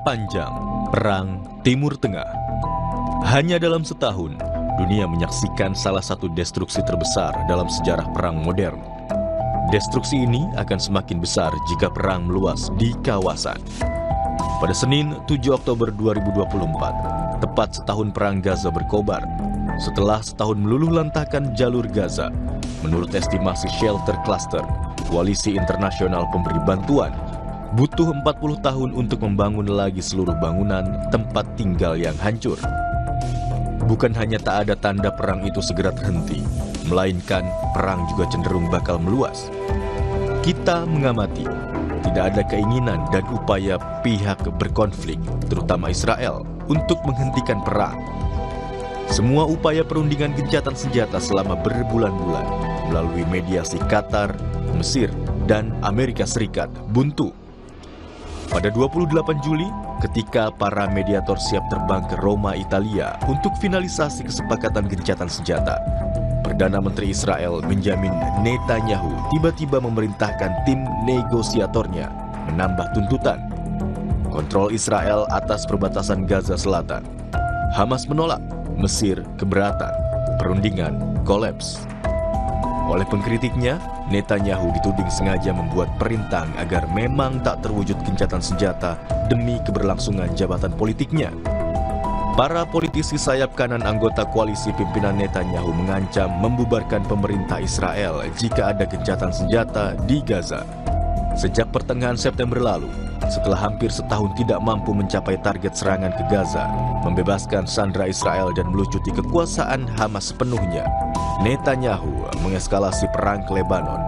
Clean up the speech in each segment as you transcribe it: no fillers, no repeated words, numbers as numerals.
Panjang Perang Timur Tengah. Hanya dalam setahun, dunia menyaksikan salah satu destruksi terbesar dalam sejarah perang modern. Destruksi ini akan semakin besar jika perang meluas di kawasan. Pada Senin, 7 Oktober 2024, tepat setahun perang Gaza berkobar. Setelah setahun meluluh lantahkan jalur Gaza, menurut estimasi Shelter Cluster, Koalisi Internasional Pemberi Bantuan, butuh 40 tahun untuk membangun lagi seluruh bangunan tempat tinggal yang hancur. Bukan hanya tak ada tanda perang itu segera terhenti, melainkan perang juga cenderung bakal meluas. Kita mengamati, tidak ada keinginan dan upaya pihak berkonflik, terutama Israel, untuk menghentikan perang. Semua upaya perundingan gencatan senjata selama berbulan-bulan melalui mediasi Qatar, Mesir, dan Amerika Serikat buntu. Pada 28 Juli, ketika para mediator siap terbang ke Roma, Italia untuk finalisasi kesepakatan gencatan senjata, Perdana Menteri Israel Benjamin Netanyahu tiba-tiba memerintahkan tim negosiatornya menambah tuntutan. Kontrol Israel atas perbatasan Gaza Selatan. Hamas menolak, Mesir keberatan, perundingan kolaps. Oleh pengkritiknya, Netanyahu dituding sengaja membuat perintang agar memang tak terwujud gencatan senjata demi keberlangsungan jabatan politiknya. Para politisi sayap kanan anggota koalisi pimpinan Netanyahu mengancam membubarkan pemerintah Israel jika ada gencatan senjata di Gaza. Sejak pertengahan September lalu, setelah hampir setahun tidak mampu mencapai target serangan ke Gaza, membebaskan sandera Israel dan melucuti kekuasaan Hamas sepenuhnya, Netanyahu mengeskalasi perang ke Lebanon.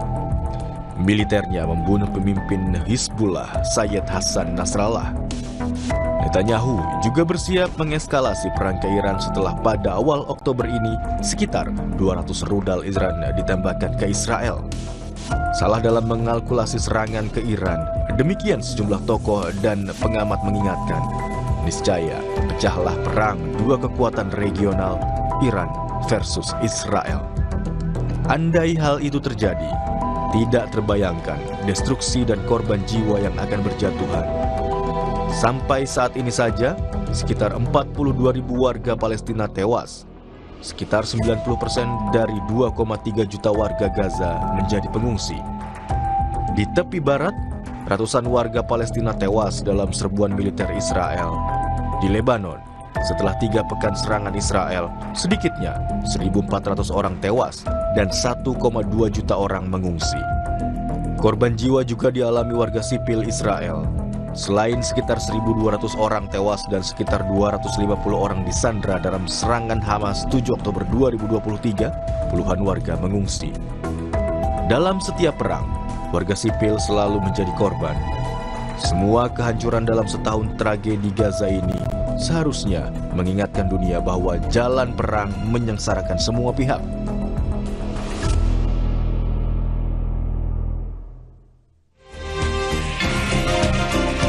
Militernya membunuh pemimpin Hizbullah Sayyid Hassan Nasrallah. Netanyahu juga bersiap mengeskalasi perang ke Iran setelah pada awal Oktober ini sekitar 200 rudal Iran ditembakkan ke Israel. Salah dalam mengalkulasi serangan ke Iran, demikian sejumlah tokoh dan pengamat mengingatkan, niscaya pecahlah perang dua kekuatan regional, Iran versus Israel. Andai hal itu terjadi, tidak terbayangkan destruksi dan korban jiwa yang akan berjatuhan. Sampai saat ini saja, sekitar 42.000 warga Palestina tewas. Sekitar 90% dari 2,3 juta warga Gaza menjadi pengungsi. Di tepi barat, ratusan warga Palestina tewas dalam serbuan militer Israel. Di Lebanon, setelah 3 pekan serangan Israel, sedikitnya 1.400 orang tewas dan 1,2 juta orang mengungsi. Korban jiwa juga dialami warga sipil Israel. Selain sekitar 1.200 orang tewas dan sekitar 250 orang disandra dalam serangan Hamas 7 Oktober 2023, puluhan warga mengungsi. Dalam setiap perang, warga sipil selalu menjadi korban. Semua kehancuran dalam setahun tragedi Gaza ini seharusnya mengingatkan dunia bahwa jalan perang menyengsarakan semua pihak.